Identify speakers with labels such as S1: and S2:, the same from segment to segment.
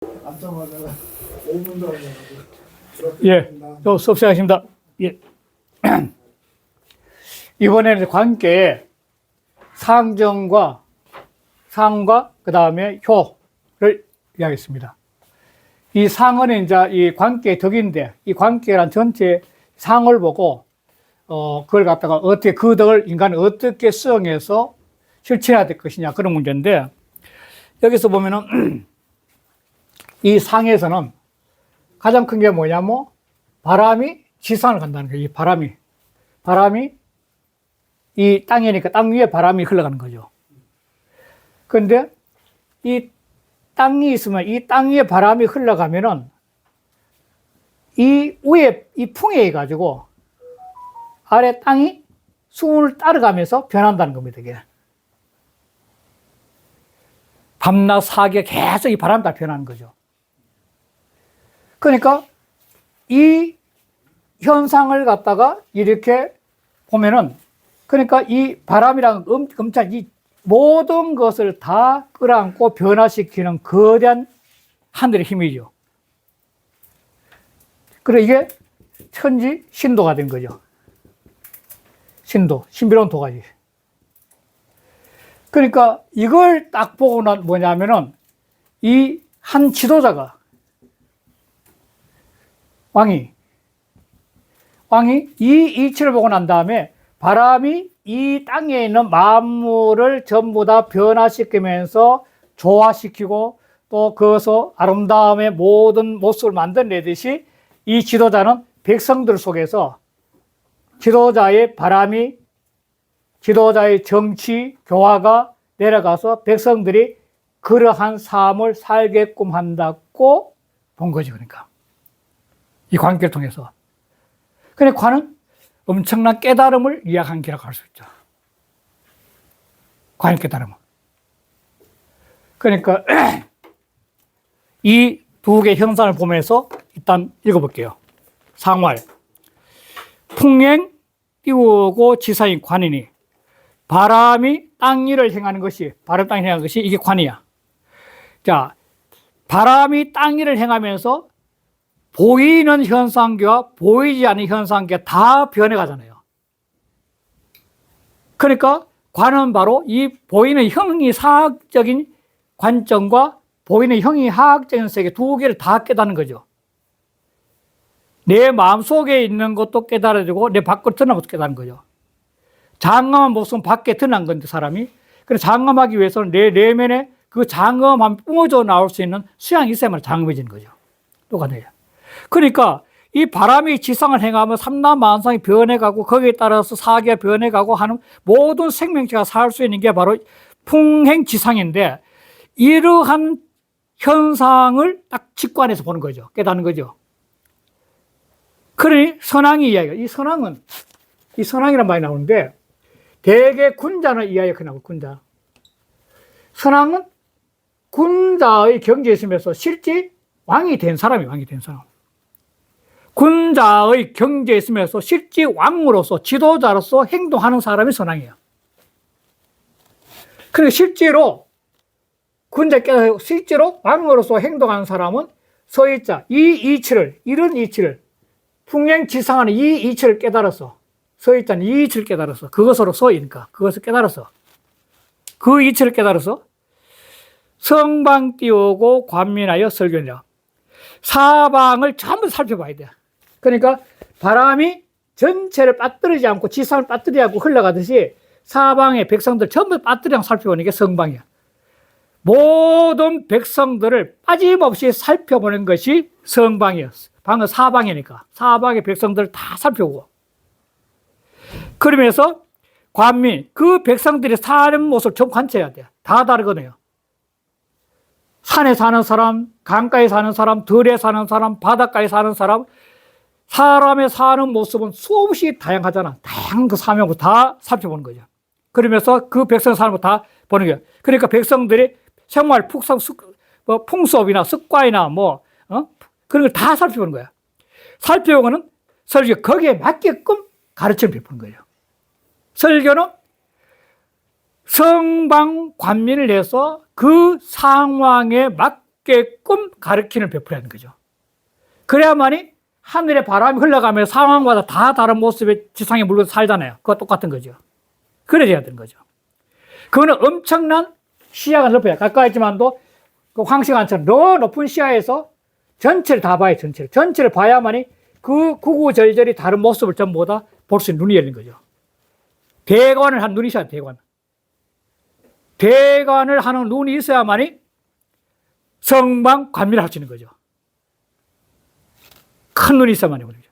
S1: 앉자마자 5분도 안 나가고.
S2: 예, 수업 시작하십니다. 예. 이번에는 관계의 상과 그 다음에 효를 이야기했습니다. 이 상은 이제 이 관계의 덕인데, 이 관계란 전체 상을 보고, 그걸 갖다가 어떻게 그 덕을 인간이 어떻게 수용해서 실천해야 될 것이냐, 그런 문제인데, 여기서 보면은, 이 상에서는 가장 큰 게 뭐냐면, 바람이 지상을 간다는 거예요. 이 바람이 이 땅이니까 땅 위에 바람이 흘러가는 거죠. 그런데 이 땅이 있으면 이 땅 위에 바람이 흘러가면은 이 위에 이 풍에 의해 가지고 아래 땅이 수온을 따라가면서 변한다는 겁니다. 이게. 밤낮 사계 계속 이 바람 따라 변하는 거죠. 그러니까 이 현상을 갖다가 이렇게 보면은, 그러니까 이 바람이랑 엄청 이 모든 것을 다 끌어안고 변화시키는 거대한 하늘의 힘이죠. 그래 이게 천지 신도가 된 거죠. 신비로운 도가지. 그러니까 이걸 딱 보고 난 뭐냐면은, 이 한 지도자가 왕이 이 이치를 보고 난 다음에 바람이 이 땅에 있는 만물을 전부 다 변화시키면서 조화시키고 또 그것을 아름다움의 모든 모습을 만들어내듯이 이 지도자는 백성들 속에서 지도자의 바람이 지도자의 정치 교화가 내려가서 백성들이 그러한 삶을 살게끔 한다고 본 거죠. 그러니까 이 관계를 통해서. 그런데 관은 엄청난 깨달음을 이야기한 기라고 할 수 있죠. 관의 깨달음은. 그러니까 이 두 개의 형상을 보면서 일단 읽어볼게요. 상활. 풍행 띄우고 지사인 관이니, 바람이 땅 위를 행하는 것이, 바람 땅 위를 행하는 것이 이게 관이야. 자, 바람이 땅 위를 행하면서 보이는 현상계와 보이지 않는 현상계 다 변해가잖아요. 그러니까 관은 바로 이 보이는 형이사학적인 관점과 보이는 형이하학적인 세계 두 개를 다 깨닫는 거죠. 내 마음속에 있는 것도 깨달아지고 내 밖으로 드러난 것도 깨닫는 거죠. 장엄한 모습은 밖에 드러난 건데 사람이. 그래서 장엄하기 위해서는 내 내면에 그 장엄함이 뿜어져 나올 수 있는 수양이 있어야만 장엄해지는 거죠. 똑같아요. 그러니까 이 바람이 지상을 행하면 삼라만상이 변해가고 거기에 따라서 사계가 변해가고 하는 모든 생명체가 살 수 있는 게 바로 풍행지상인데, 이러한 현상을 딱 직관해서 보는 거죠. 깨닫는 거죠. 그러니 선왕이 이야기가, 이 선왕이란 말이 나오는데 대개 군자는 이야기가 나오고, 군자. 선왕은 군자의 경지에 있으면서 실제 왕이 된 사람. 군자의 경지에 있으면서 실제 왕으로서 지도자로서 행동하는 사람이 선왕이에요. 그런데 실제로 군자께서 실제로 왕으로서 행동하는 사람은 서의자, 이런 이치를 풍행지상하는 이 이치를 깨달아서, 서의자는 이 이치를 깨달아서, 그것으로 서이니까 그것을 깨달아서, 그 이치를 깨달아서 성방 띄우고 관민하여 설교니라. 사방을 전부 살펴봐야 돼. 그러니까 바람이 전체를 빠뜨리지 않고 지상을 빠뜨리지 않고 흘러가듯이 사방의 백성들 전부 빠뜨리지 않고 살펴보는 게 성방이야. 모든 백성들을 빠짐없이 살펴보는 것이 성방이야. 방은 사방이니까 사방의 백성들을 다 살펴보고, 그러면서 관민, 그 백성들이 사는 모습을 좀 관찰해야 돼. 다 다르거든요. 산에 사는 사람, 강가에 사는 사람, 들에 사는 사람, 바닷가에 사는 사람, 사람의 사는 모습은 수없이 다양하잖아. 다양한 그 사명을 다 살펴보는 거죠. 그러면서 그 백성 사는 거 다 보는 거예요. 그러니까 백성들이 생활 풍습이나 습관이나 그런 걸 다 살펴보는 거야. 살펴보고는 설교, 거기에 맞게끔 가르침을 베푸는 거예요. 설교는 성방 관민을 해서 그 상황에 없게끔 가르치는 베풀어야 하는 거죠. 그래야만이 하늘에 바람이 흘러가면 상황마다 다 다른 모습의 지상의 물건 살잖아요. 그거 똑같은 거죠. 그래야 되는 거죠. 그거는 엄청난 시야가 넓어요. 가까이 있지만도 그 황시간처럼 더 높은 시야에서 전체를 다 봐야 전체를. 전체를 봐야만이 그 구구절절이 다른 모습을 전부 다 볼 수 있는 눈이 열리는 거죠. 대관을 한 눈이 있어야 돼, 대관. 대관을 하는 눈이 있어야만이 성방 관미를 할 수 있는 거죠. 큰 눈이 있어야만이 그러죠.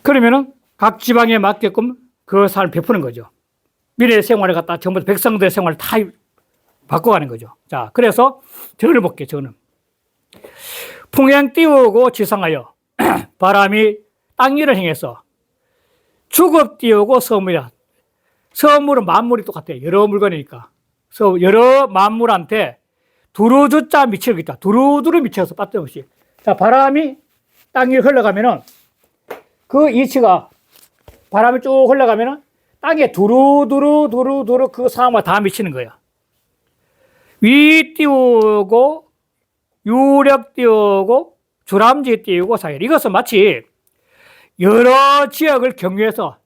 S2: 그러면은 각 지방에 맞게끔 그 삶을 베푸는 거죠. 미래 생활을 갖다 전부 백성들의 생활을 다 바꿔가는 거죠. 자, 그래서 전을 볼게요, 전은. 풍행 띄우고 지상하여 바람이 땅 위를 행해서 주겁 띄우고 서물이라. 서물은 만물이 똑같아요. 여러 물건이니까. 그래서 여러 만물한테 두루두자 미치겠다. 두루두루 미쳐서 빠짐없이. 자, 바람이 땅 위를 흘러가면은 그 이치가 바람이 쭉 흘러가면은 땅에 두루두루 그 상황만 다 미치는 거예요. 위 띄우고 유력 띄우고 주람지 띄우고 사일. 이것은 마치 여러 지역을 경유해서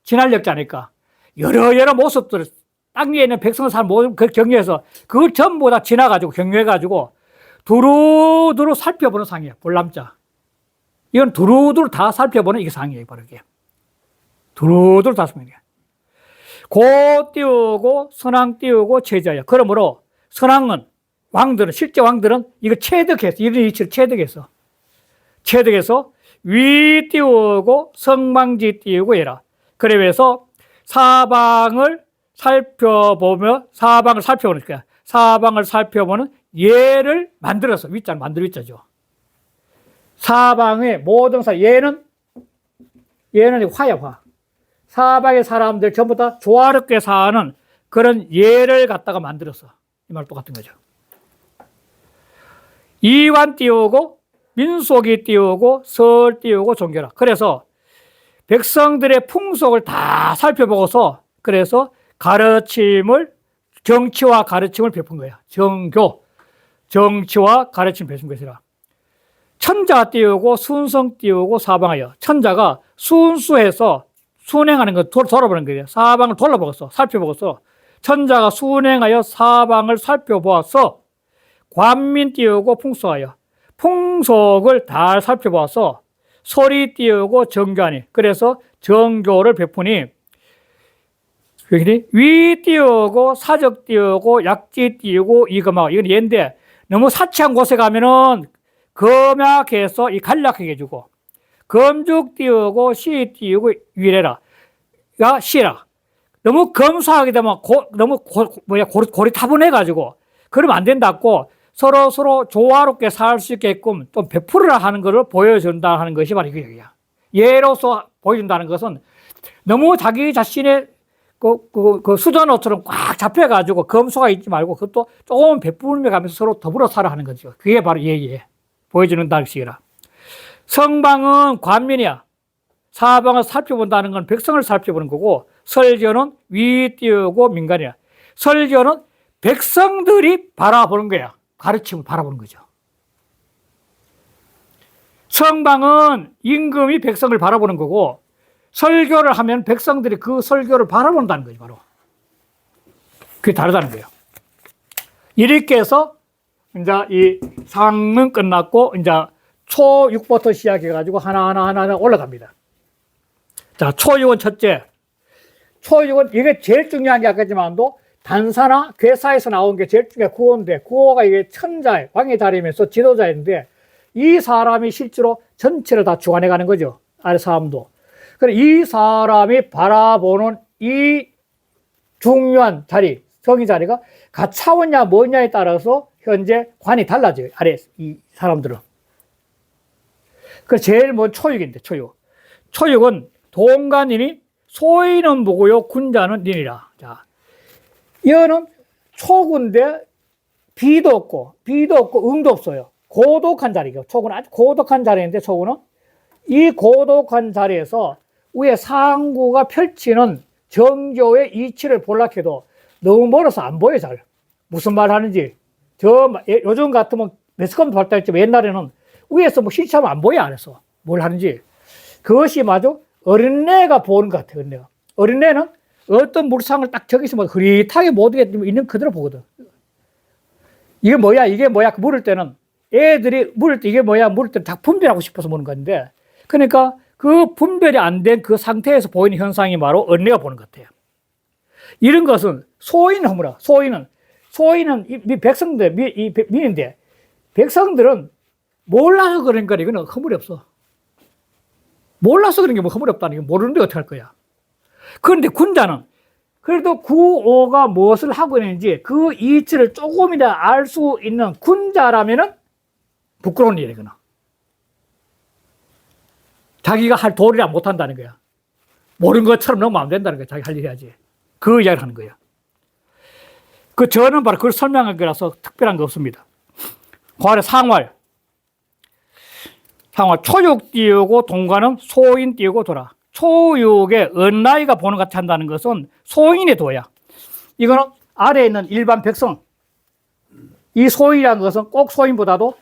S2: 진할력지 않을까. 여러 모습들을 땅 위에 있는 백성을 사는 모든 그 경유해서 그걸 전부 다 지나가지고 경유해가지고 두루두루 살펴보는 상이에요. 볼람자. 이건 두루두루 다 살펴보는 이게 상이에요. 바로 이게. 두루두루 다 살펴보는 게. 고 띄우고 선왕 띄우고 체제하여. 그러므로 선왕은 왕들은 실제 왕들은 이거 체득해서 이런 위치를 체득해서 위 띄우고 성방지 띄우고 해라. 그래서 사방을 살펴보면 사방을 살펴보는 예를 만들어서 위자는 만들 위자죠. 사방의 모든 얘는 화야 화. 사방의 사람들 전부 다 조화롭게 사는 그런 예를 갖다가 만들어서 이 말 똑같은 거죠. 이관 띄우고 민속이 띄우고 설 띄우고 종교라. 그래서 백성들의 풍속을 다 살펴보고서 그래서 정치와 가르침을 베푼 거야. 정치와 가르침을 베푼 것이라. 천자 띄우고 순성 띄우고 사방하여. 천자가 순수해서 순행하는 거 돌아보는 거예요. 사방을 돌아보고서 살펴보고서 천자가 순행하여 사방을 살펴보아서 관민 띄우고 풍속하여 풍속을 다 살펴보아서 소리 띄우고 정교하니. 그래서 정교를 베푸니 위 띄우고 사적 띄우고 약지 띄우고 이금하고. 이건 예인데 너무 사치한 곳에 가면은 금약해서 이 간략하게 해주고 검죽 띄우고 시 띄우고 위래라. 가 시라. 너무 검소하게 되면 너무 고리타분해가지고 그러면 안 된다고 서로 조화롭게 살 수 있게끔 좀 베풀으라 하는 것을 보여준다 하는 것이 바로 이거야. 예로서 보여준다는 것은 너무 자기 자신의 그 수전어처럼 꽉 잡혀가지고 검소가 있지 말고 그것도 조금 베풀며 가면서 서로 더불어 살아 하는 거죠. 그게 바로 예예. 보여주는 방식이라. 성방은 관민이야. 사방을 살펴본다는 건 백성을 살펴보는 거고 설교는 위 띄우고 민간이야. 설교는 백성들이 바라보는 거야. 가르침을 바라보는 거죠. 성방은 임금이 백성을 바라보는 거고 설교를 하면 백성들이 그 설교를 바라본다는 거죠. 바로 그게 다르다는 거예요. 이렇게 해서 이제 이 상은 끝났고 이제 초6부터 시작해가지고 하나 올라갑니다. 자, 초6은 첫째. 초6은 이게 제일 중요한 게 아까지만도 단사나 괴사에서 나온 게 제일 중요한 구호인데 구호가 이게 천자의 왕의 자리면서 지도자인데 이 사람이 실제로 전체를 다 주관해 가는 거죠. 아래 사람도. 그래 이 사람이 바라보는 이 중요한 자리, 성의 자리가 가차원냐 뭐냐에 따라서 현재 관이 달라져요. 아래 이 사람들은. 그 제일 먼저 초육인데 초육. 초육은 동간이니 소인은 무고요 군자는 닌이라. 자, 이거는 초구인데 비도 없고 응도 없어요. 고독한 자리죠. 초구는 아주 고독한 자리인데 초구는 이 고독한 자리에서 위에 상구가 펼치는 정교의 이치를 볼락해도 너무 멀어서 안 보여 잘. 무슨 말 하는지. 요즘 같으면 매스컴도 발달했지만 옛날에는 위에서 뭐 실체하면 안 보여, 안에서. 뭘 하는지. 그것이 마저 어린애가 보는 것 같아요, 어린애가. 어린애는 어떤 물상을 딱 저기서 뭐 흐릿하게 모두게 있는 그대로 보거든. 이게 뭐야, 이게 뭐야. 물을 때는 애들이 물을 때 이게 뭐야, 물을 때 다 분별하고 싶어서 보는 건데, 그러니까 그 분별이 안 된 그 상태에서 보이는 현상이 바로 어린애가 보는 것 같아요. 이런 것은 소인은 허물어. 소인은 백성들, 민인데, 백성들은 몰라서 그런 거니, 이거는 허물이 없어. 몰라서 그런 게 뭐 허물이 없다는 게 모르는데 어떻게 할 거야. 그런데 군자는 그래도 구오가 무엇을 하고 있는지 그 이치를 조금이라도 알 수 있는 군자라면은 부끄러운 일이거나. 자기가 할 도리를 못한다는 거야. 모르는 것처럼 너무 안 된다는 거야. 자기 할 일 해야지. 그 이야기를 하는 거야. 저는 바로 그걸 설명한 거라서 특별한 거 없습니다. 그 안에 상활. 초육 띄우고 동관은 소인 띄우고 돌아. 초육에 언나이가 보는 것 같이 한다는 것은 소인의 도야. 이거는 아래에 있는 일반 백성. 이 소인이라는 것은 꼭 소인보다도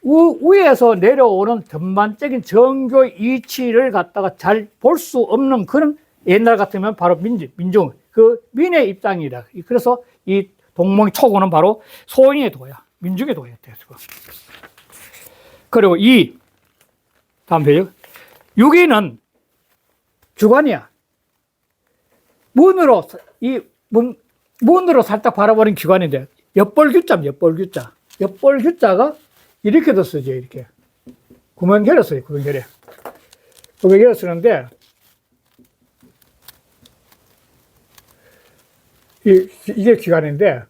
S2: 위에서 내려오는 전반적인 정교의 이치를 갖다가 잘 볼 수 없는 그런 옛날 같으면 바로 민중, 그 민의 입장이다. 그래서 이 동몽 초고는 바로 소인의 도야. 민중의 도야. 그리고 다음 페이지. 6위는 주관이야. 문으로 살짝 바라보는 기관인데, 엿볼규자. 엿볼규자가 이렇게 쓰죠, 이렇게. 구멍결에 써요, 구멍결에. 구멍결에 쓰는데, 이게 기관인데,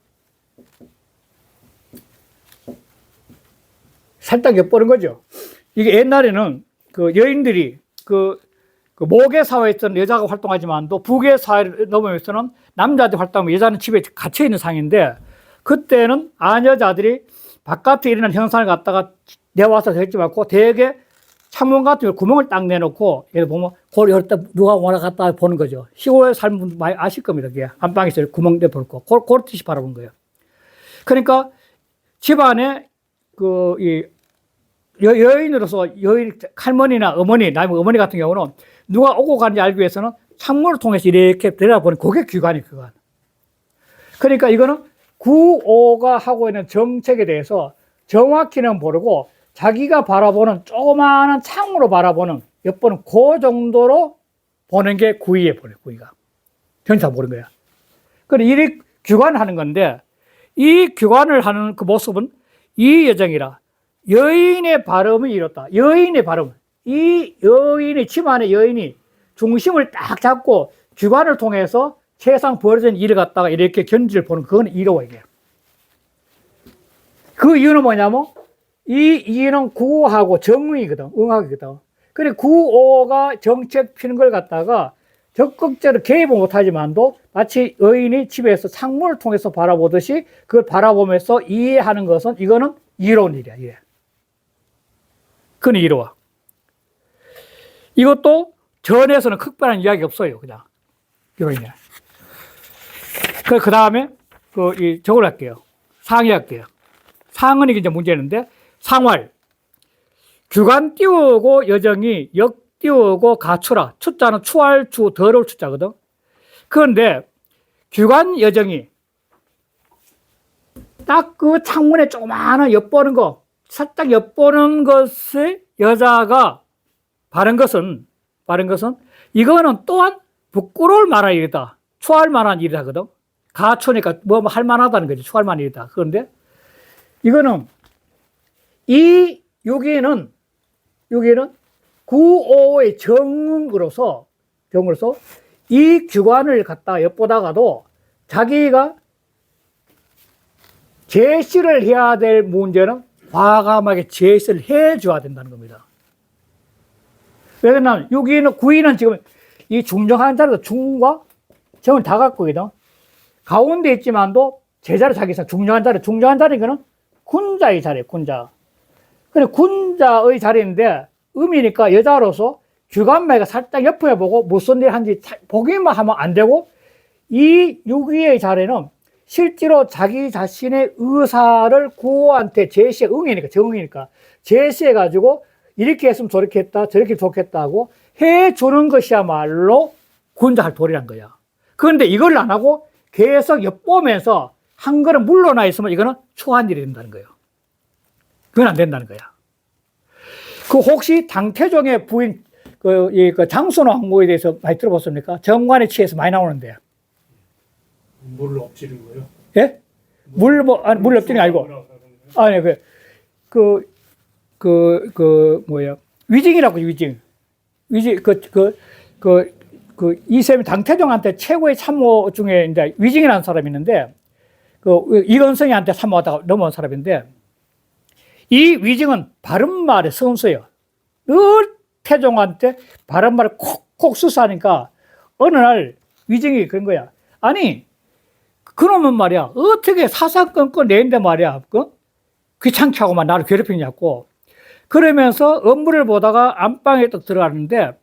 S2: 살짝 엿보는 거죠. 이게 옛날에는 그 여인들이 모계 사회에서는 여자가 활동하지만도 부계 사회를 넘어오면서는 남자들이 활동하면 여자는 집에 갇혀 있는 상인데, 그때는 아녀자들이 바깥에 일어나는 현상을 갖다가 내와서 되지 않고 대개 창문 같은 거 구멍을 딱 내놓고, 예를 보면 골 열 때 누가 오나 갔다 보는 거죠. 시골에 사는 분들 많이 아실 겁니다. 그게 안방에서 구멍 내볼 거. 그렇듯이 바라보는 거예요. 그러니까 집안에 여인으로서 할머니나 어머니, 나이면 어머니 같은 경우는 누가 오고 가는지 알기 위해서는 창문을 통해서 이렇게 들여다보는 그게 귀관이에요, 귀관. 그러니까 이거는 구오가 하고 있는 정책에 대해서 정확히는 모르고 자기가 바라보는 조그마한 창으로 바라보는 엿보는 그 정도로 보는 게 구이에 보내, 구이가. 전혀 모르는 거야. 그래, 이 귀관을 하는 건데, 이 귀관을 하는 그 모습은 이 여정이라 여인의 발음이 이렇다. 여인의 발음. 이 여인이, 집안의 여인이 중심을 딱 잡고 귀관을 통해서 세상 벌어진 일을 갖다가 이렇게 견지를 보는, 그건 이로워, 이게. 그 이유는 뭐냐면, 이 이유는 구하고 정의거든, 응학이거든. 그래, 구오가 정책 피는 걸 갖다가 적극적으로 개입을 못하지만도 마치 여인이 집에서 창문을 통해서 바라보듯이 그걸 바라보면서 이해하는 것은 이거는 이로운 일이야, 이래. 그건 이로워. 이것도 전에서는 특별한 이야기 없어요, 그냥. 이거냐. 그 다음에, 저걸 할게요. 상이 할게요. 상은 이게 이제 문제는데, 상활. 규관 띄우고 여정이 역 띄우고 가추라. 추자는 추할 추, 더러울 추자거든. 그런데, 규관 여정이 딱 그 창문에 조그마한 엿보는 거, 살짝 엿보는 것에 여자가 바른 것은, 이거는 또한 부끄러울 만한 일이다. 추할 만한 일이거든. 가추니까 뭐 할 만하다는 거지. 추할 만한 일이다. 그런데 이거는 여기에는 구오의 정으로서 이 규관을 갖다 엿보다가도 자기가 제시를 해야 될 문제는 과감하게 제시를 해줘야 된다는 겁니다. 왜냐하면 구이는 지금 이 중정한 자리도 중과 정을 다 갖고 있거든. 가운데 있지만도 제자를 자기 중정한 자리는 군자의 자리예요, 군자. 근데 군자의 자리인데 음이니까 여자로서 규관매가 살짝 옆에 보고 무슨 일 하는지 보기만 하면 안 되고, 이 6위의 자리는 실제로 자기 자신의 의사를 구호한테 제시해, 응이니까, 정응이니까, 제시해가지고, 이렇게 했으면 저렇게 했다, 저렇게 좋겠다 하고, 해주는 것이야말로 군자할 도리란 거야. 그런데 이걸 안 하고, 계속 엿보면서, 한 걸음 물러나 있으면 이거는 초한 일이 된다는 거예요. 그건 안 된다는 거야. 그 혹시 당태종의 부인, 그 장순호 황후에 대해서 많이 들어봤습니까? 정관에 취해서 많이 나오는데.
S1: 물을 엎지른 거예요?
S2: 예? 물 엎지는 게 아니고. 아니, 위징이라고, 위징. 이셈이 당태종한테 최고의 참모 중에 이제 위징이라는 사람이 있는데, 이건성이한테 참모하다가 넘어온 사람인데, 이 위징은 바른말의 선수예요. 늘 태종한테 바른말을 콕콕 수사하니까, 어느 날 위징이 그런 거야. 아니, 그놈은 말이야, 어떻게 사사건건 내는데 말이야, 귀찮게 하고만 나를 괴롭히냐고. 그러면서 업무를 보다가 안방에 딱 들어가는데,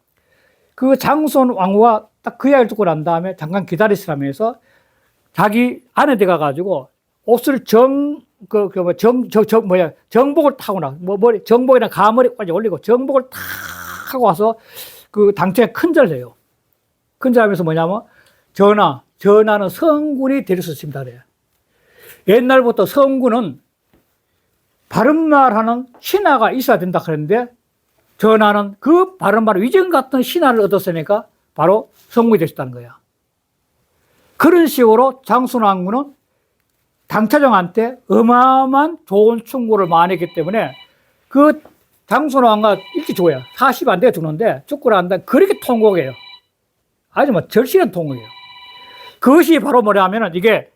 S2: 그 장손 왕후가 딱 그 이야기를 듣고 난 다음에 잠깐 기다리시라면서 자기 안에 들어가가지고 옷을 정복을 타고 정복이나 가머리까지 올리고 정복을 탁 하고 와서 그 당초에 큰절을 해요. 큰절하면서 뭐냐면, 전하는 성군이 될 수 있습니다. 그래요. 옛날부터 성군은 바른말하는 신하가 있어야 된다 그랬는데, 전하는 그 바른말 위증 같은 신하를 얻었으니까 바로 성군이 되셨다는 거야. 그런 식으로 장순 왕후는 당태종한테 어마어마한 좋은 충고를 많이 했기 때문에 그 장순 왕후가 일찍 죽어요. 40 안 돼 죽는데 죽고 난 다음에 그렇게 통곡해요. 아주 절실한 통곡이에요. 그것이 바로 뭐냐면은 이게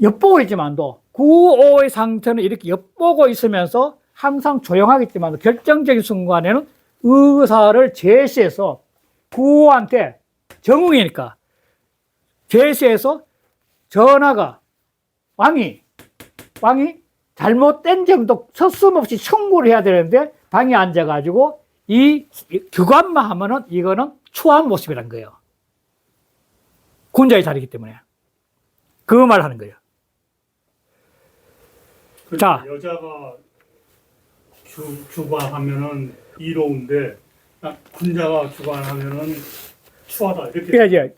S2: 엿보고 있지만도 구호의 상태는 이렇게 엿보고 있으면서 항상 조용하겠지만 결정적인 순간에는 의사를 제시해서 구호한테 정응이니까 제시해서 전하가 왕이 잘못된 점도 서슴없이 청구를 해야 되는데 방에 앉아가지고 이 규관만 하면은 이거는 추한 모습이란 거예요. 군자의 자리이기 때문에 그 말 하는 거예요. 자,
S1: 여자가 주관하면은 이로운데 군자가 주관하면은 추하다 이렇게.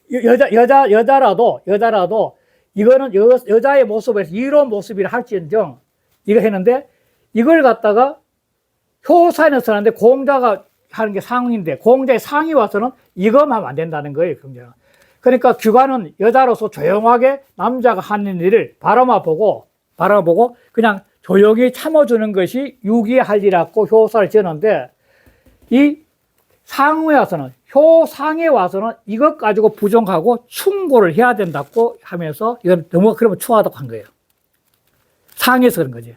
S2: 그러니까 여자라도 이거는 여자의 모습에서 이로운 모습이라 할지언정 이거 했는데 이걸 갖다가 효사에서 하는데 공자가 하는 게 상인데 공자의 상이 와서는 이거만 하면 안 된다는 거예요. 공자는. 그러니까 규관은 여자로서 조용하게 남자가 하는 일을 바라만 보고 그냥 조용히 참아주는 것이 유기의 할 일이라고 효사를 지었는데 이 상에 와서는 효상에 와서는 이것 가지고 부정하고 충고를 해야 된다고 하면서 이건 너무 그러면 추하다고 한 거예요. 상에서 그런 거지.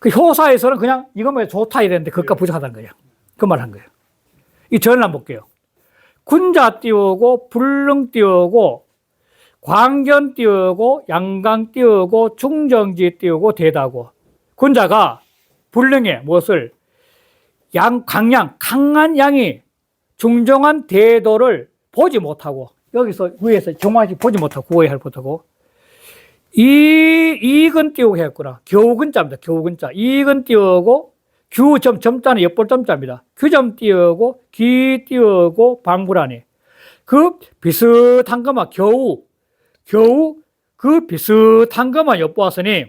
S2: 그 효사에서는 그냥 이거면 좋다 이랬는데 그것과 부정하다는 거예요. 그 말 한 거예요. 이 전을 한번 볼게요. 군자 띄우고 불릉 띄우고 광견 띄우고 양강 띄우고 중정지 띄우고 대다고. 군자가 불릉에 무엇을 강한 양이 중정한 대도를 보지 못하고 여기서 위에서 정확히 보지 못하고 구호에 못하고 이익은 띄우고 했구나. 교근자입니다. 교근자. 이익은 띄우고 점자는 옆볼 점자입니다. 규점 띄우고 기 띄우고 방불하니 그 비슷한 것만 겨우 그 비슷한 것만 엿보았으니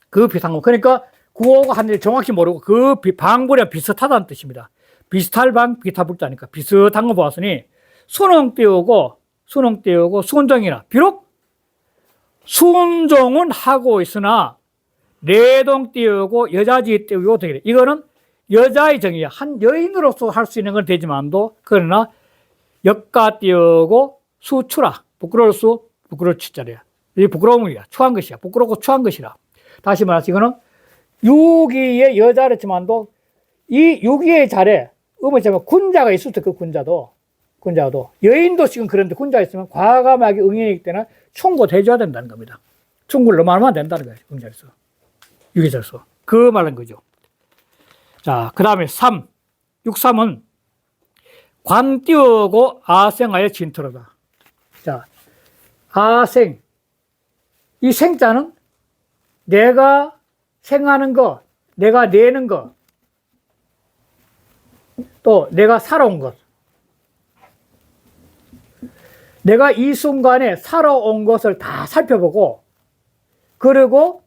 S2: 그 비슷한 것 그러니까 구호가 한 일 정확히 모르고 그 방불이랑 비슷하다는 뜻입니다. 비슷할 방 비슷할불자니까 비슷한 거 보았으니 순응 띄우고 순종이라 비록 순종은 하고 있으나 내동 띄우고 여자지 띄우고 되게 이거는 여자의 정의야. 한 여인으로서 할 수 있는 건 되지만도 그러나 역가 띄우고 수추라 부끄러울 수 부끄러울 추자리야. 이 부끄러움이야. 추한 것이야. 부끄럽고 추한 것이라. 다시 말해서 이거는 유기의 여자랬지만도 이 유기의 자리에 의문처럼 군자가 있을 때 그 군자도 여인도 지금 그런데 군자가 있으면 과감하게 응인이기 때문에 충고해줘야 된다는 겁니다. 충고를 너무 하면 안 된다는 거예요. 응자에서. 유기자로서. 그 말은 거죠. 자, 그 다음에 6.3은 관 띄우고 아생하여 진토로다. 자, 아생. 이 생자는 내가 생하는 것, 내가 내는 것, 또 내가 살아온 것. 내가 이 순간에 살아온 것을 다 살펴보고, 그리고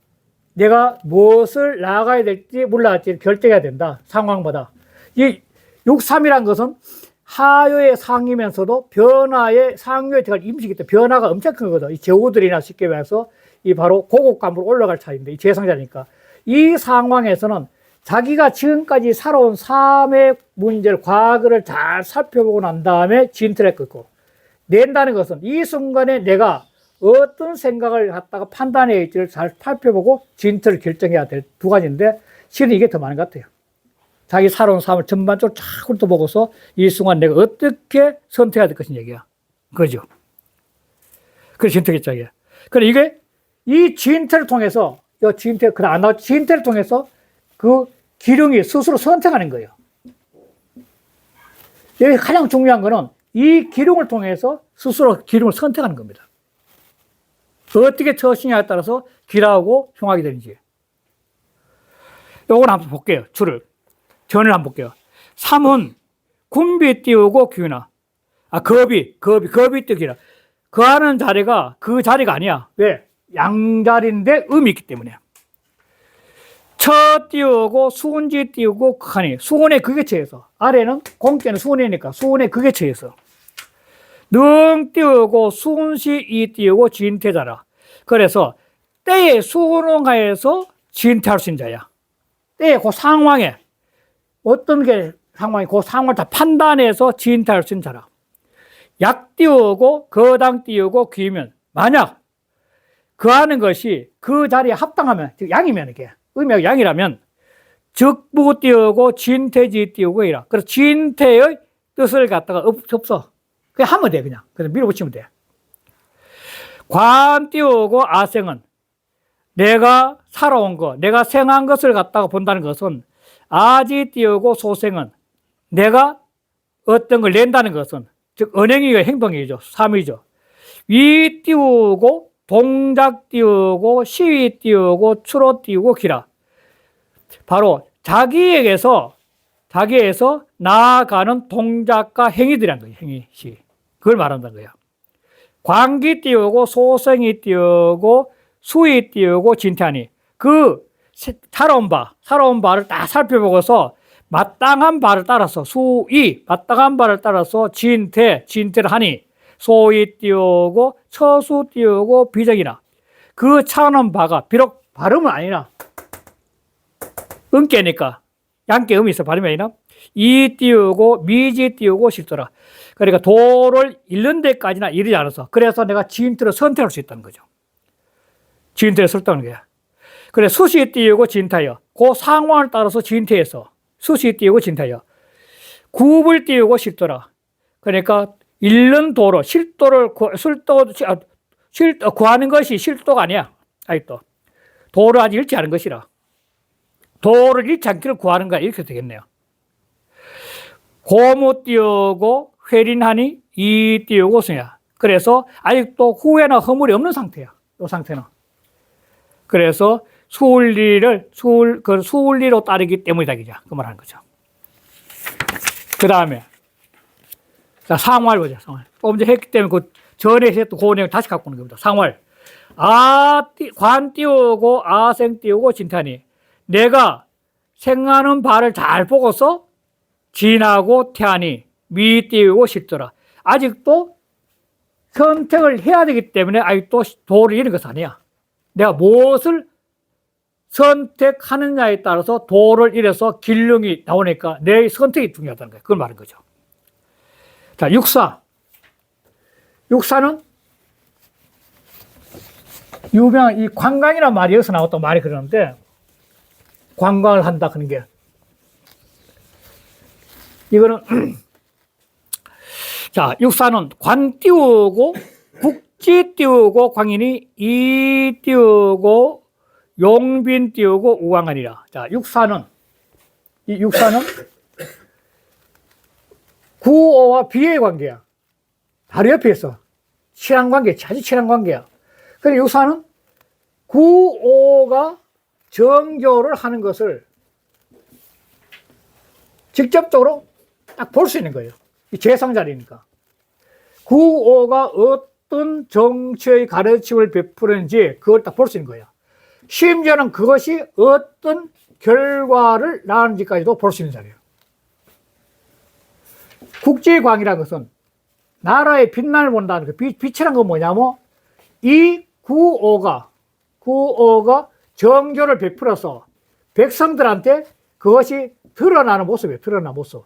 S2: 내가 무엇을 나아가야 될지 몰라할지 결정해야 된다. 상황마다. 이 6.3이란 것은 하요의 상이면서도 변화의 상요에 들어갈 임시이기 때문에 변화가 엄청 큰 거거든. 이 제후들이나 쉽게 말해서 이 바로 고곡감으로 올라갈 차이인데, 이 재상자니까. 이 상황에서는 자기가 지금까지 살아온 삶의 문제를, 과거를 잘 살펴보고 난 다음에 진틀에 끊고, 낸다는 것은 이 순간에 내가 어떤 생각을 갖다가 판단해야 할지를 잘 살펴보고 진틀을 결정해야 될 두 가지인데, 실은 이게 더 많은 것 같아요. 자기 살아온 삶을 전반적으로 쫙 훑어보고서 이 순간 내가 어떻게 선택해야 될 것인 얘기야. 그죠? 그래서 진틀겠죠, 이게. 그래, 이게, 이 진틀을 통해서, 이 진틀, 그다음 안 나왔, 진틀을 통해서 그 기륭이 스스로 선택하는 거예요. 여기 가장 중요한 거는 이 기륭을 통해서 스스로 기륭을 선택하는 겁니다. 어떻게 처신냐에 따라서 기라고 흉하게 되는지. 요건 한번 볼게요. 줄을. 전을 한번 볼게요. 3은 군비 띄우고 기나. 겁이 띄우기라. 거하는 자리가 그 자리가 아니야. 왜? 양자리인데 음이 있기 때문에. 처 띄우고 수은지 띄우고 극하니. 수은의 극에 처해서. 아래는 공께는 수은이니까 수은의 극에 처해서. 능 띄우고 수은시 이 띄우고 진퇴자라. 그래서 때에 수능하에서 진퇴할 수 있는 자야. 때에 그 상황에 어떤 게 상황이 그 상황을 다 판단해서 진퇴할 수 있는 자라. 약 띄우고 거당 띄우고 귀면 만약 그 하는 것이 그 자리에 합당하면, 즉 양이면, 이게 의미가 양이라면 적부 띄우고 진퇴지 띄우고 이라. 그래서 진퇴의 뜻을 갖다가 없어. 그냥 하면 돼, 그냥. 그래서 밀어붙이면 돼. 관 띄우고 아생은 내가 살아온 것, 내가 생한 것을 갖다가 본다는 것은, 아지 띄우고 소생은 내가 어떤 걸 낸다는 것은, 즉 언행이고 행동이죠. 3이죠. 위 띄우고 동작 띄우고 시위 띄우고 추로 띄우고 기라. 바로 자기에게서 나아가는 동작과 행위들이란 거예요. 행위, 시. 그걸 말한다는 거야. 광기 띄우고 소생이 띄우고 수이 띄우고 진퇴하니. 그 살아온 바를 딱 살펴보고서 마땅한 바를 따라서 수이, 마땅한 바를 따라서 진퇴를 하니. 소이 띄우고 처수 띄우고 비정이라. 그 차는 바가 비록 발음은 아니라 음깨니까 양깨 음이 있어. 발음이 아니라 이 띄우고 미지 띄우고 싶더라. 그러니까 도를 잃는 데까지나 이르지 않아서, 그래서 내가 진퇴를 선택할 수 있다는 거죠. 진퇴를 설득하는 거야. 그래, 수시 띄우고 진퇴하여. 그 상황을 따라서 진퇴해서 수시 띄우고 진퇴하여. 굽을 띄우고 싶더라. 그러니까 잃는 도로, 구하는 것이 실도가 아니야. 아직도. 도를 아직 잃지 않은 것이라. 도를 잃지 않기를 구하는 거야. 이렇게 되겠네요. 고무 띄우고 회린하니 이 띄우고 승야. 그래서 아직도 후회나 허물이 없는 상태야. 이 상태는. 그래서 수울리로 따르기 때문이다. 그 말 하는 거죠. 그 다음에, 자, 상활 보자. 상활. 조금 전에 했기 때문에 그 전에 했던 그 내용 다시 갖고 오는 겁니다. 상활. 관 띄우고 아생 띄우고 진퇴하니. 내가 생하는 바를 잘 보고서 진하고 태하니 미 띄우고 싶더라. 아직도 선택을 해야 되기 때문에 아직도 도를 잃는 것은 아니야. 내가 무엇을 선택하느냐에 따라서 도를 잃어서 길릉이 나오니까 내 선택이 중요하다는 거예요. 그걸 말하는 거죠. 자, 육사. 육사는 유명한 이 관광이라는 말이 여기서 나왔던 말이 그러는데, 관광을 한다 그런 게, 이거는 자, 육사는 관 띄우고 국지 띄우고 광인이 이 띄우고 용빈 띄우고 우왕하니라. 자, 육사는 구어와 비의 관계야. 바로 옆에 있어. 친한 관계, 아주 친한 관계야. 그래서 유사는 구오가 정교를 하는 것을 직접적으로 딱 볼 수 있는 거예요. 이 제상자리니까. 구오가 어떤 정치의 가르침을 베푸는지 그걸 딱 볼 수 있는 거예요. 심지어는 그것이 어떤 결과를 낳는지까지도 볼 수 있는 자리예요. 국제광이라는 것은 나라의 빛날을 본다는 그 빛이란 건 뭐냐면 이 구오가 정교를 베풀어서 백성들한테 그것이 드러나는 모습이에요. 드러나는 모습.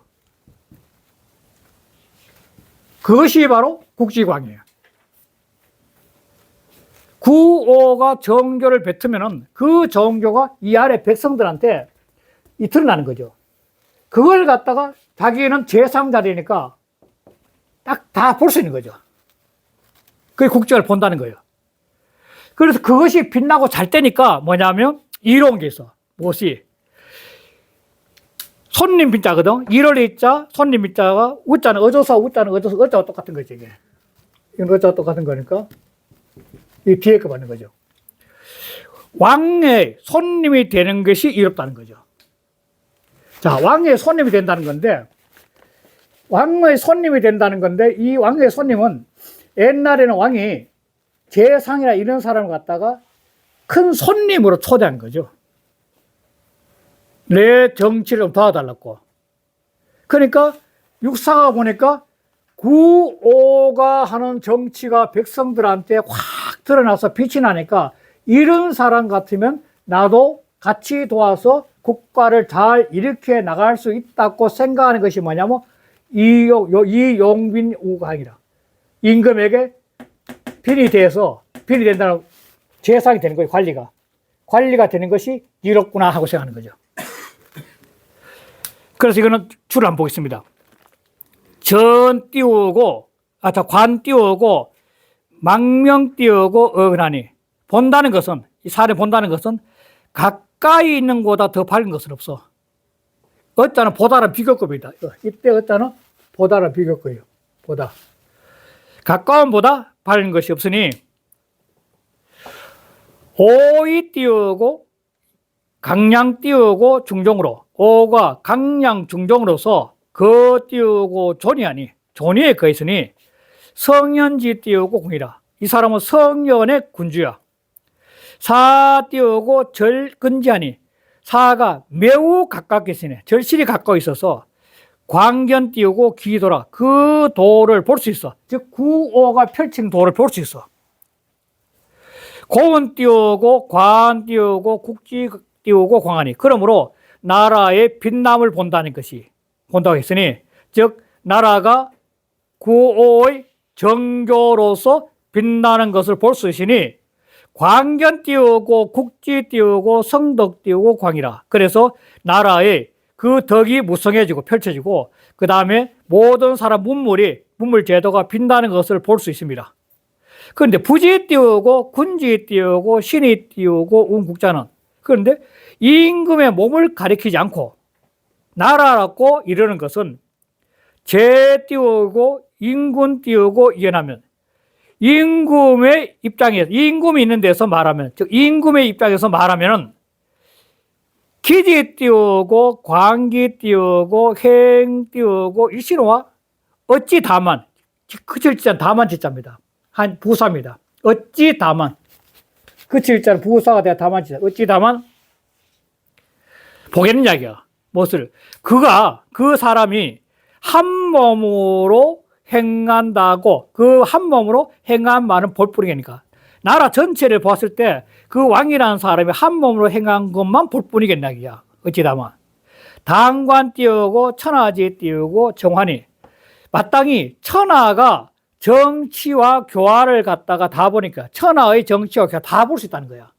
S2: 그것이 바로 국지광이에요. 구오가 정교를 뱉으면은 그 정교가 이 아래 백성들한테 드러나는 거죠. 그걸 갖다가 자기는 제상자리니까 딱 다 볼 수 있는 거죠. 그게 국지를 본다는 거예요. 그래서 그것이 빛나고 잘 때니까 뭐냐면 이로운 게 있어. 무엇이? 손님 빛자거든. 1월 이자, 손님 빛자가 우자는 어조사, 우자는 어조사, 어자와 똑같은 거지, 이게. 이건 어자와 똑같은 거니까 이 뒤에 거 받는 거죠. 왕의 손님이 되는 것이 이롭다는 거죠. 자, 왕의 손님이 된다는 건데, 이 왕의 손님은 옛날에는 왕이 재상이나 이런 사람을 갖다가 큰 손님으로 초대한 거죠. 내 정치를 좀 도와달라고. 그러니까 육사가 보니까 구오가 하는 정치가 백성들한테 확 드러나서 빛이 나니까 이런 사람 같으면 나도 같이 도와서 국가를 잘 일으켜 나갈 수 있다고 생각하는 것이 뭐냐면 이용빈 우강이라. 임금에게 빈이 된다는 재상이 되는 거예요, 관리가 되는 것이 이롭구나 하고 생각하는 거죠. 그래서 이거는 줄을 한번 보겠습니다. 관 띄우고, 망명 띄우고, 어긋나니. 본다는 것은, 이 사례 본다는 것은 가까이 있는 것보다 더 밝은 것은 없어. 어짜는 보다는 비교급이다. 이때 어짜는 보다는 비교급이에요. 보다. 가까움보다 밝은 것이 없으니, 오이 띄우고, 강량 띄우고, 중종으로. 오가 강량 중종으로서 거 띄우고 존이하니, 존이에 거 있으니, 성현지 띄우고 궁이라. 이 사람은 성현의 군주야. 사 띄우고 절근지하니, 사가 매우 가깝게 있으니, 절실히 가까워 있어서 광견 띄우고 기도라. 그 도를 볼 수 있어. 즉 구오가 펼치는 도를 볼 수 있어. 고운 띄우고 관 띄우고 국지 띄우고 광하니. 그러므로 나라의 빛남을 본다고 했으니, 즉 나라가 구오의 정교로서 빛나는 것을 볼 수 있으니 광견 띄우고 국지 띄우고 성덕 띄우고 광이라. 그래서 나라의 그 덕이 무성해지고 펼쳐지고 그 다음에 모든 사람 문물 제도가 빛나는 것을 볼 수 있습니다. 그런데 부지 띄우고 군지 띄우고 신이 띄우고 운국자는, 그런데 임금의 몸을 가리키지 않고 나라라고 이러는 것은 제 띄우고 임금 띄우고 이해하면 임금의 입장에서, 임금이 있는 데서 말하면, 즉 임금의 입장에서 말하면은 기지 띄우고 광기 띄우고 행 띄우고 일신호와 어찌 다만, 그 절자는 다만 지자입니다. 한 부사입니다. 어찌 다만, 그 절자는 부사가 돼야 다만 지자. 어찌 다만 보겠는 이야기야. 무엇을? 그 사람이 한 몸으로 행한다고, 그 한 몸으로 행한 말은 볼 뿐이니까. 나라 전체를 보았을 때 그 왕이라는 사람이 한 몸으로 행한 것만 볼 뿐이겠나 이야. 어찌다만 당관 띄우고 천하지 띄우고 정환이, 마땅히 천하가 정치와 교화를 갖다가 다 보니까 천하의 정치와 교화 다 볼 수 있다는 거야.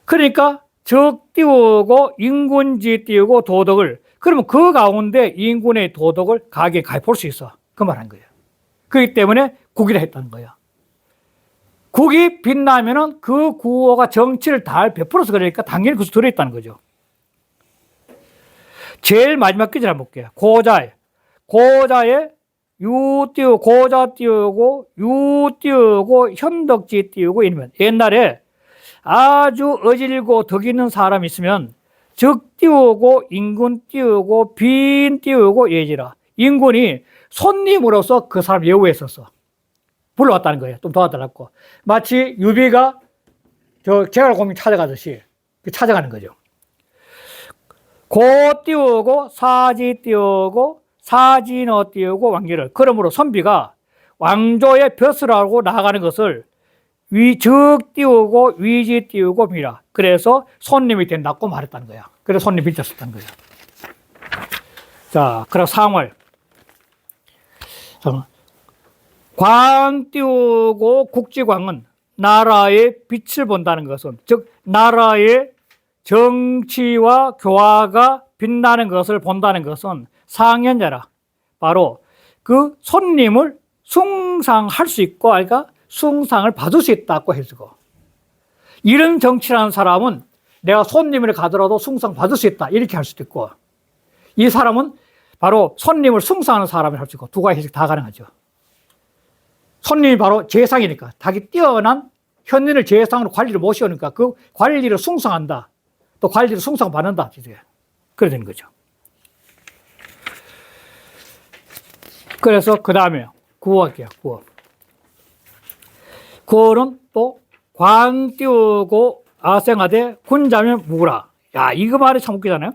S2: 그러니까 적 띄우고 인군지 띄우고 도덕을, 그러면 그 가운데 인군의 도덕을 가게 볼 수 있어. 그 말한 거예요. 그렇기 때문에 국이라 했다는 거야. 국이 빛나면은 그 구호가 정치를 다 베풀어서 그러니까 당연히 그것이 들어있다는 거죠. 제일 마지막 기절 한번 볼게요. 고자의 유 띄우고 고자 띄우고 유 띄우고 현덕지 띄우고 이러면 옛날에 아주 어질고 덕 있는 사람이 있으면 적 띄우고 인군 띄우고 빈 띄우고 예지라. 인군이 손님으로서 그 사람 예우했었어. 불러왔다는 거예요. 좀 도와달라고. 마치 유비가 저 제갈공명 찾아가듯이 찾아가는 거죠. 고 띄우고 사지 띄우고 사진어 띄우고 왕기를. 그러므로 선비가 왕조의 벼슬 하고 나아가는 것을 적 띄우고 위지 띄우고 미라. 그래서 손님이 된다고 말했다는 거야. 그래서 손님 빌렸었다는 거야. 자, 그리고 상월. 광 띄우고 국지광은 나라의 빛을 본다는 것은, 즉 나라의 정치와 교화가 빛나는 것을 본다는 것은 상현자라. 바로 그 손님을 숭상할 수 있고, 그러니까 숭상을 받을 수 있다고 해주고, 이런 정치라는 사람은 내가 손님을 가더라도 숭상 받을 수 있다 이렇게 할 수도 있고, 이 사람은 바로 손님을 숭상하는 사람을 할 수 있고, 두 가지씩 다 가능하죠. 손님이 바로 재상이니까, 자기 뛰어난 현인을 재상으로 관리를 모시오니까 그 관리를 숭상한다, 또 관리를 숭상받는다, 그래 되는 거죠. 그래서 그 다음에 구어할게요. 구어. 구어는 또 관 띄우고 아생하되 군자면 무라. 야, 이거 말이 참 웃기잖아요.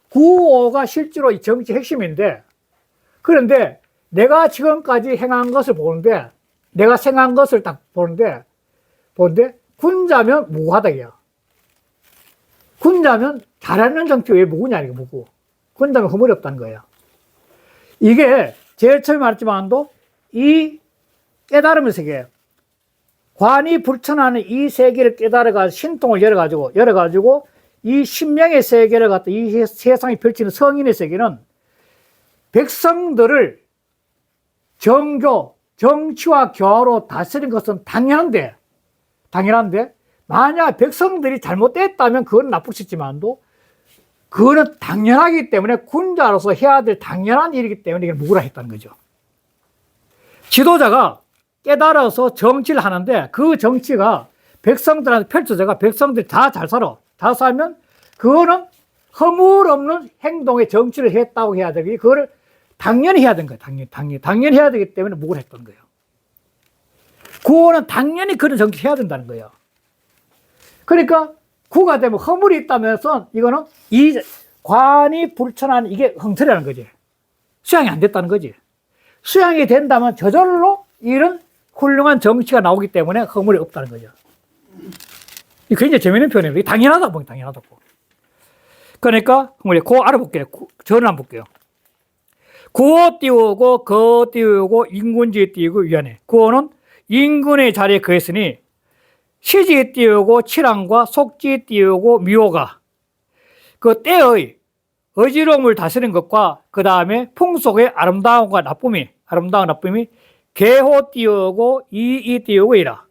S2: 구어가 실제로 이 정치 핵심인데, 그런데 내가 지금까지 행한 것을 보는데, 내가 생한 것을 딱 보는데 군자면 무하다 이야. 군자면 잘하는 정치 왜 무구냐, 이게 무구. 군자면 허물이 없다는 거예요. 이게 제일 처음에 말했지만도 이 깨달음의 세계, 관이 불천하는 이 세계를 깨달아가지고 신통을 열어가지고 이 신명의 세계를 갖다 이 세상에 펼치는 성인의 세계는 백성들을 정교, 정치와 교화로 다스린 것은 당연한데 만약 백성들이 잘못됐다면 그건 나쁠 수 있지만도 그거는 당연하기 때문에 군자로서 해야 될 당연한 일이기 때문에 이걸 무구라 했다는 거죠. 지도자가 깨달아서 정치를 하는데 그 정치가 백성들한테 펼쳐져가 백성들이 다 잘 살아. 다 살면 그거는 허물 없는 행동의 정치를 했다고 해야 되기, 그거를 당연히 해야 되는 거예요. 당연히 해야 되기 때문에 무구라 했던 거예요. 구호는 당연히 그런 정치를 해야 된다는 거예요. 그러니까 구가 되면 허물이 있다면서 이거는 이 관이 불천한 이게 헝틀이라는 거지. 수양이 안 됐다는 거지. 수양이 된다면 저절로 이런 훌륭한 정치가 나오기 때문에 허물이 없다는 거죠. 이게 굉장히 재미있는 표현이에요. 당연하다고, 당연하다고. 그러니까 우리 그거 알아볼게요. 저는 안 볼게요. 구호 띄우고 거 띄우고 인군지 띄우고 위안해. 구호는 인군의 자리에 거했으니 시지 띄우고 칠항과 속지 띄우고 미호가 그 때의 어지러움을 다스리는 것과 그 다음에 풍속의 아름다운 나쁨이 개호 띄우고 이이 띄우고 이라.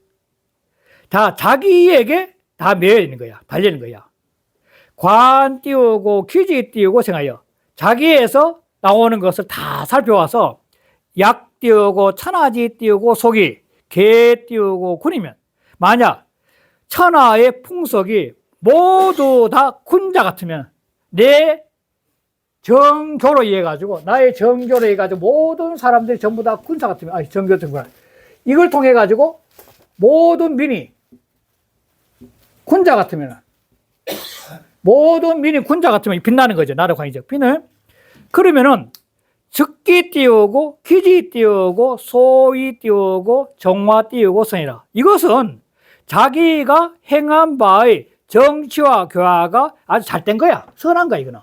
S2: 다 자기에게 다 매여 있는 거야. 달리는 거야. 관 띄우고 기지 띄우고 생하여 자기에서 나오는 것을 다 살펴와서 약 띄우고 천하지 띄우고 속이 개 띄우고 군이면, 만약 천하의 풍속이 모두 다 군자 같으면 내 정교로 이해해가지고, 나의 정교로 해가지고 모든 사람들이 전부 다 군사 같으면, 정교 정교, 이걸 통해가지고 모든 민이 군자 같으면, 모든 민이 군자 같으면 빛나는 거죠. 나라 광이죠. 빛을. 그러면은 적기 띄우고 기지 띄우고 소위 띄우고 정화 띄우고 성이라. 이것은 자기가 행한 바의 정치와 교화가 아주 잘 된 거야. 선한 거야, 이거는.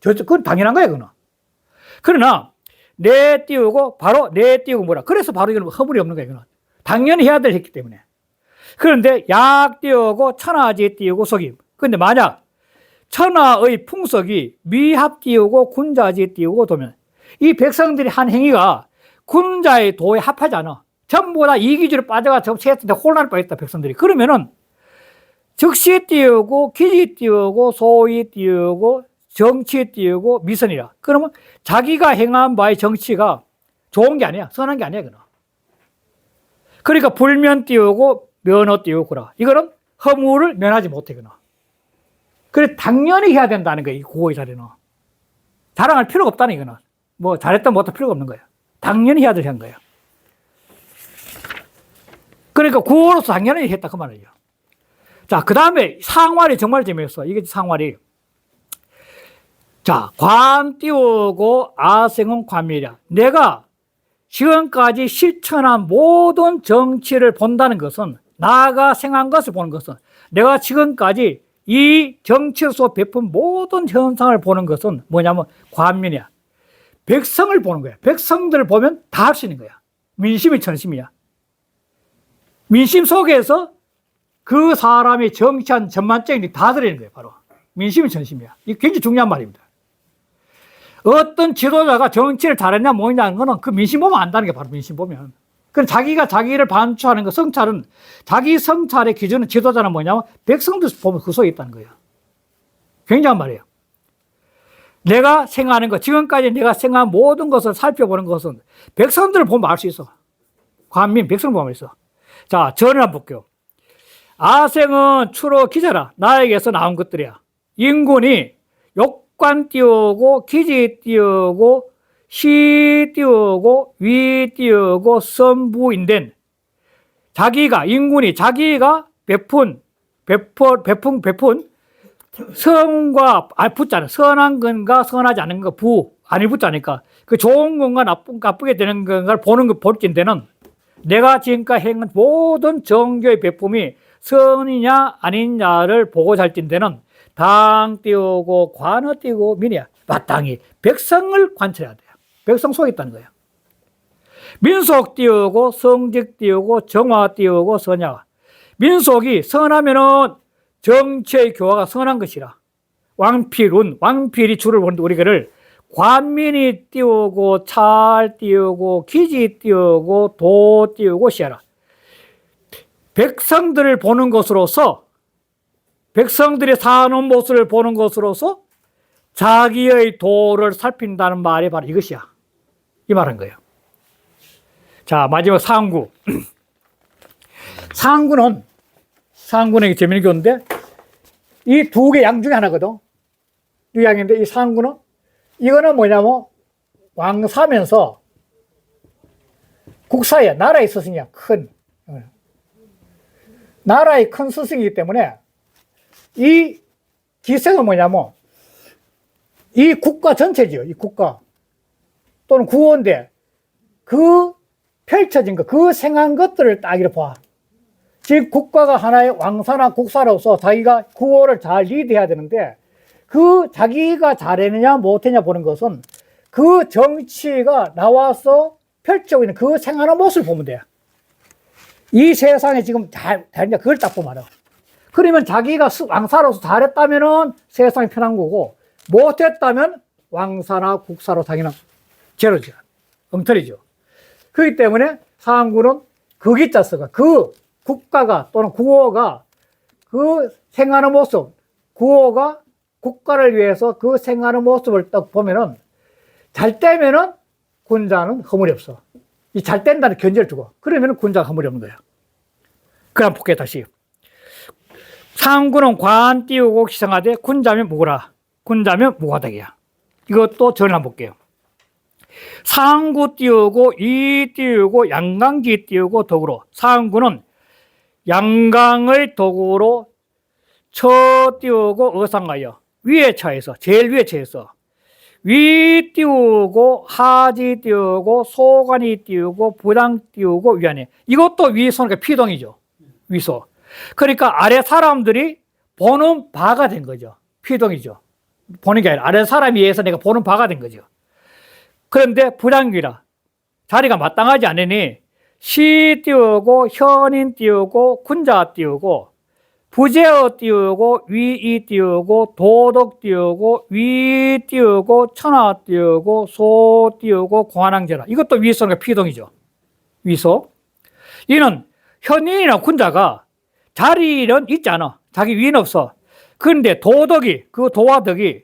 S2: 그건 당연한 거야, 이거는. 그러나 내 띄우고 바로 내 띄우고 뭐라. 그래서 바로 이거는 허물이 없는 거야, 이거는. 당연히 해야 될 했기 때문에. 그런데 약 띄우고 천하지 띄우고 속임. 그런데 만약 천하의 풍속이 미합 띄우고 군자지 띄우고 도면, 이 백성들이 한 행위가 군자의 도에 합하지 않아. 전부 다 이기주로 빠져가 세트인데 혼란을 빠졌다, 백성들이. 그러면은 적시 띄우고 기지 띄우고 소위 띄우고 정치 띄우고 미선이라. 그러면 자기가 행한 바의 정치가 좋은 게 아니야. 선한 게 아니야, 그는. 그러니까 불면 띄우고 면허 띄우고 그라. 이거는 허물을 면하지 못해, 그는. 그래, 당연히 해야 된다는 거야, 이 국어의 자리는. 자랑할 필요가 없다는 이거는. 뭐, 잘했다 못할 필요가 없는 거야. 당연히 해야 되는 거야. 그러니까 국어로서 당연히 했다, 그 말이에요. 자, 그 다음에 상활이 정말 재미없어. 이게 상활이. 자, 관 띄우고 아생은 관밀이야. 내가 지금까지 실천한 모든 정치를 본다는 것은, 나가 생한 것을 보는 것은, 내가 지금까지 이 정치로서 베푼 모든 현상을 보는 것은 뭐냐면 관민이야. 백성을 보는 거야. 백성들을 보면 다 할 수 있는 거야. 민심이 천심이야. 민심 속에서 그 사람이 정치한 전반적인 다 들어있는 거예요. 바로 민심이 천심이야. 이게 굉장히 중요한 말입니다. 어떤 지도자가 정치를 잘했냐 뭐냐는 거는 그 민심 보면 안다는 게 바로 민심 보면. 그럼 자기가 자기를 반추하는 거, 성찰은, 자기 성찰의 기준은, 지도자는 뭐냐면 백성들 보면 그 속에 있다는 거예요. 굉장한 말이에요. 내가 생각하는 것, 지금까지 내가 생각한 모든 것을 살펴보는 것은 백성들을 보면 알 수 있어. 관민, 백성을 보면 알 수 있어. 자, 전을 한번 볼게요. 아생은 추로 기자라. 나에게서 나온 것들이야. 인군이 욕관 띄우고 기지 띄우고 시 띄우고 위 띄우고 선부인된 자기가 인군이 자기가 베푼 선과 부자는 선한 건가 선하지 않은 거 부 아니 부자니까 그 좋은 건가 나쁘게 되는 건가를 보는 거 볼 때는 내가 지금까지 행한 모든 정교의 베품이 선이냐 아니냐를 보고 살 때는 당 띄우고 관어 띄우고 민이야. 마땅히 백성을 관찰해야 돼요. 백성 속에 있다는 거예요. 민속 띄우고 성직 띄우고 정화 띄우고 선야. 민속이 선하면은 정치의 교화가 선한 것이라. 왕필이 줄을 보는데 우리를 관민이 띄우고 찰 띄우고 기지 띄우고 도 띄우고 시하라. 백성들을 보는 것으로서 백성들이 사는 모습을 보는 것으로서 자기의 도를 살핀다는 말이 바로 이것이야. 이 말한 거예요. 자, 마지막 상구. 상구는 재미있는 건데, 이 두 개 양 중에 하나거든. 이 양인데, 이 상구는, 이거는 뭐냐면, 왕사면서, 국사에, 나라의 스승이야, 나라의 큰 스승이기 때문에, 이 기생은 뭐냐면, 이 국가 전체지요, 이 국가. 또는 구호인데, 그 펼쳐진 것, 그 생한 것들을 딱 이렇게 봐. 즉, 국가가 하나의 왕사나 국사로서 자기가 구호를 잘 리드해야 되는데, 그 자기가 잘했느냐, 못했냐 보는 것은 그 정치가 나와서 펼쳐지고 있는 그 생하는 모습을 보면 돼요. 이 세상에 지금 잘했냐, 그걸 딱 보면 알아. 그러면 자기가 왕사로서 잘했다면은 세상이 편한 거고, 못했다면 왕사나 국사로 자기는 제로죠. 엉터리죠. 그렇기 때문에 상구는 그 기자 써가 그 국가가 또는 구호가 그 생하는 모습, 구호가 국가를 위해서 그 생하는 모습을 딱 보면은 잘 되면은 군자는 허물이 없어. 이 잘 된다는 견제를 주고 그러면은 군자가 허물이 없는 거야. 그럼 볼게요, 다시. 상구는 관 띄우고 기상하되 군자면 무고라. 군자면 무과닥이야. 이것도 전을 한번 볼게요. 상구 띄우고 이 띄우고 양강기 띄우고 덕으로. 상구는 양강의 덕으로 처 띄우고 어상하여 위에 처해서 제일 위에 처해서 위 띄우고 하지 띄우고 소관이 띄우고 부당 띄우고 위안에. 이것도 위소니까 피동이죠. 위소. 그러니까 아래 사람들이 보는 바가 된 거죠. 피동이죠. 보는 게 아니라 아래 사람에 의해서 내가 보는 바가 된 거죠. 그런데 부당위라. 자리가 마땅하지 않으니 시 띄우고 현인 띄우고 군자 띄우고 부재어 띄우고 위이 띄우고 도덕 띄우고 위 띄우고 천하 띄우고 소 띄우고 공한왕제라. 이것도 위소니까 피동이죠. 위소. 이는 현인이나 군자가 자리는 있지 않아. 자기 위는 없어. 그런데 도덕이, 그 도와 덕이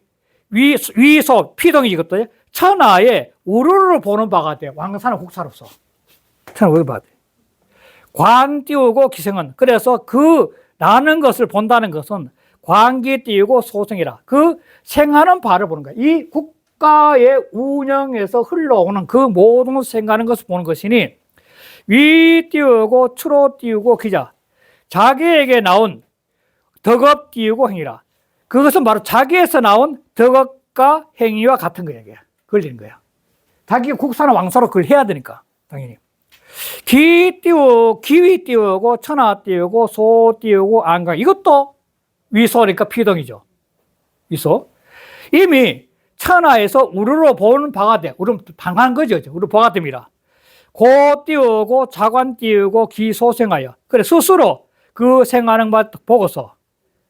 S2: 위소, 피동이 이것도 천하에 우르르 보는 바가 돼. 왕사는 국사로서. 천하 우르르 봐야 돼. 관 띄우고 기생은, 그래서 그 나는 것을 본다는 것은 관기 띄우고 소생이라. 그 생하는 바를 보는 거야. 이 국가의 운영에서 흘러오는 그 모든 생하는 것을 보는 것이니, 위 띄우고 추로 띄우고 기자. 자기에게 나온 덕업 띄우고 행위라. 그것은 바로 자기에서 나온 덕업과 행위와 같은 거야. 이게 걸리는 거야. 자기 국사나 왕사로 그걸 해야 되니까, 당연히. 기위 띄우고 천하 띄우고 소 띄우고 안강, 이것도 위소니까 피동이죠. 위소. 이미 천하에서 우르르 보는 바가 돼. 우르르 당한 거죠. 우르르 보가 됩니다. 고 띄우고 자관 띄우고 기소생하여. 그래 스스로 그 생하는 바 보고서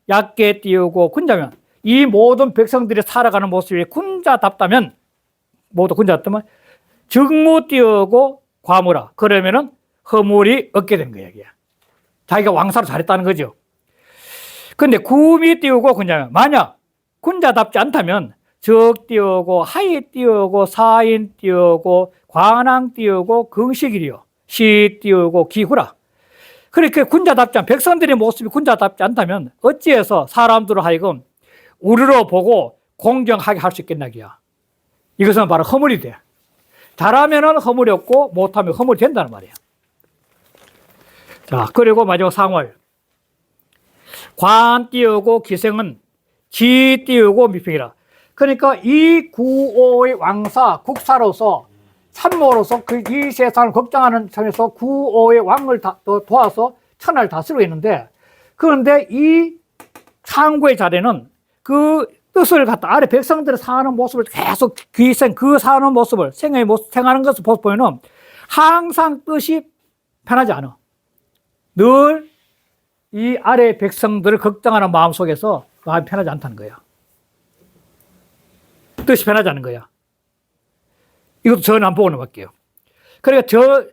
S2: 약계 띄우고 군자면, 이 모든 백성들이 살아가는 모습이 군자답다면, 모두 군자답다면 즉무 띄우고 과무라. 그러면은 허물이 얻게 된 거예요. 자기가 왕사로 잘했다는 거죠. 근데 구미 띄우고 군자면, 만약 군자답지 않다면 적 띄우고 하이 띄우고 사인 띄우고 관왕 띄우고 긍식이리요 시 띄우고 기후라. 그렇게 군자답지 않, 백성들의 모습이 군자답지 않다면 어찌해서 사람들을 하여금 우르르 보고 공경하게 할 수 있겠나기야. 이것은 바로 허물이 돼. 잘하면은 허물이 없고 못하면 허물이 된다는 말이에요. 자, 그리고 마지막 상월. 관 띄우고 기생은 지 띄우고 미평이라. 그러니까 이 구오의 왕사, 국사로서 참모로서 이 세상을 걱정하는 점에서 구오의 왕을 도와서 천하를 다스리고 있는데, 그런데 이 상구의 자리는 그 뜻을 갖다 아래 백성들이 사는 모습을 계속 귀생, 그 사는 모습을, 생의 모습, 생하는 것을 보면 항상 뜻이 편하지 않아. 늘 이 아래 백성들을 걱정하는 마음 속에서 마음이 편하지 않다는 거야. 뜻이 편하지 않은 거야. 이것도 저는 안 보고 넘어갈게요. 그러니까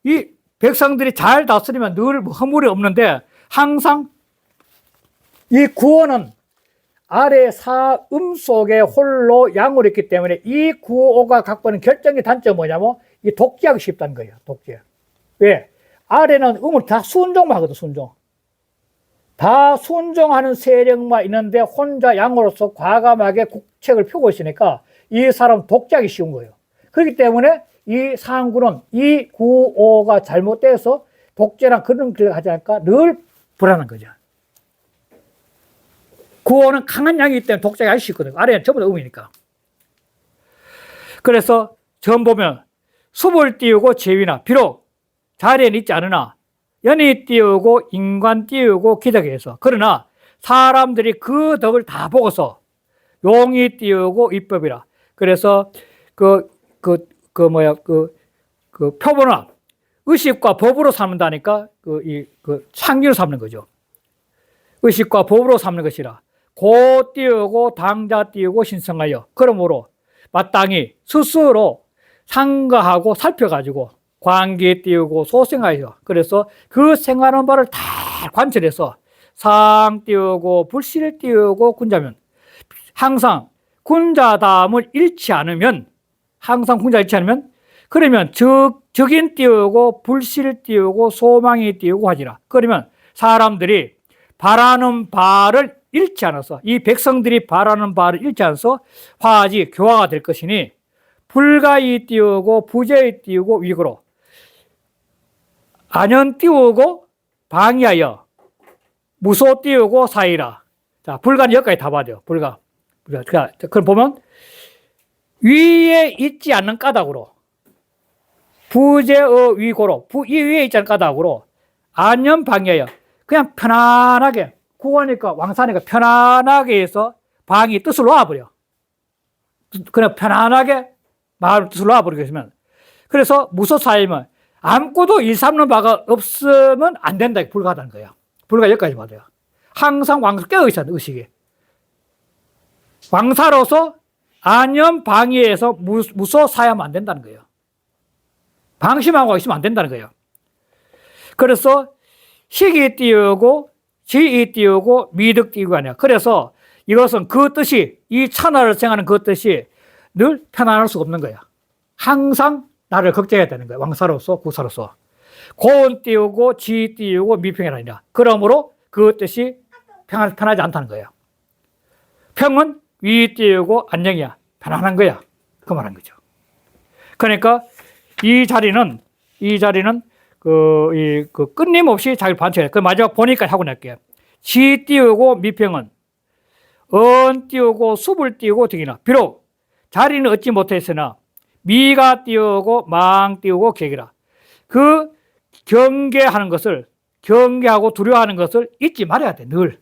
S2: 이 백성들이 잘 다스리면 늘 허물이 없는데, 항상 이 구호는 아래 사음 속에 홀로 양으로 있기 때문에 이 구호가 갖고 있는 결정의 단점은 뭐냐면 이 독재하기 쉽다는 거예요. 독재. 왜? 아래는 음을 다 순종만 하거든, 순종. 다 순종하는 세력만 있는데 혼자 양으로서 과감하게 국책을 펴고 있으니까 이 사람 독재하기 쉬운 거예요. 그렇기 때문에 이 상구는 이 구호가 잘못돼서 독재랑 그런 길을 하지 않을까 늘 불안한 거죠. 구호는 강한 양이기 때문에 독재가 할 수 있거든요. 아래는 전부 다 음이니까. 그래서 처음 보면 숲을 띄우고 제위나, 비록 자리에는 있지 않으나 연이 띄우고 인관 띄우고 기덕에 해서, 그러나 사람들이 그 덕을 다 보고서 용이 띄우고 입법이라. 그래서 그 표본화, 의식과 법으로 삼는다니까 창기로 삼는 거죠. 의식과 법으로 삼는 것이라. 고 띄우고 당자 띄우고 신성하여. 그러므로 마땅히 스스로 상가하고 살펴가지고 관기 띄우고 소생하여. 그래서 그 생하는 바를 다 관철해서 상 띄우고 불실 띄우고 군자면, 항상 군자담을 잃지 않으면, 항상 군자 잃지 않으면, 그러면 적인 띄우고 불실 띄우고 소망이 띄우고 하지라. 그러면 사람들이 바라는 바를 잃지 않아서, 이 백성들이 바라는 바를 잃지 않아서 화지 교화가 될 것이니, 불가이 띄우고 부재이 띄우고 위고로, 안연 띄우고 방위하여, 무소 띄우고 사이라. 자, 불가는 여기까지 다 봐야 돼요. 불가. 그럼 보면 위에 있지 않는 까닭으로, 부재의 위고로, 이 위에 있지 않는 까닭으로 안연 방위하여, 그냥 편안하게, 구하니까 왕사니까 편안하게 해서 방위 뜻을 놓아버려. 그냥 편안하게 마을 뜻을 놓아버리게 되면, 그래서 무소 사이면 아무것도 일삼는 바가 없으면 안 된다. 불가하다는 거야. 불가 여기까지 받아요. 항상 왕사 깨어있어야 돼, 의식이. 왕사로서 안연 방위에서 무소 사야만 안 된다는 거예요. 방심하고 있으면 안 된다는 거예요. 그래서 식이 띄우고 지이 띄우고 미득 띄우고 아니야. 그래서 이것은 그 뜻이, 이 천하를 생하는 그 뜻이 늘 편안할 수가 없는 거야. 항상 나를 걱정해야 되는 거야. 왕사로서, 구사로서. 고운 띄우고, 지 띄우고, 미평이라 아니라. 그러므로 그 뜻이 편하지 않다는 거예요. 평은 위 띄우고 안녕이야. 편안한 거야. 그 말한 거죠. 그러니까 이 자리는 끊임없이 자기를 반복해요. 그 마지막 보니까 하고 낼게요. 지 띄우고 미평은 언 띄우고 숲을 띄우고 등이나 비록 자리는 얻지 못했으나 미가 띄우고 망 띄우고 객이라. 그 경계하는 것을 경계하고 두려워하는 것을 잊지 말아야 돼. 늘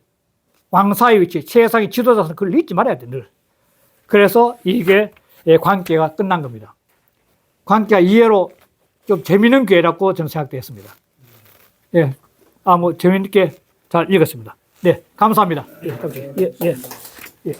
S2: 왕사의 위치, 세상의 지도자는 그걸 잊지 말아야 돼. 늘. 그래서 이게 관계가 끝난 겁니다. 관계가 이해로 좀 재미있는 기회라고 저는 생각되었습니다. 예, 재미있게 잘 읽었습니다. 네, 감사합니다. 예, 예, 예. 예.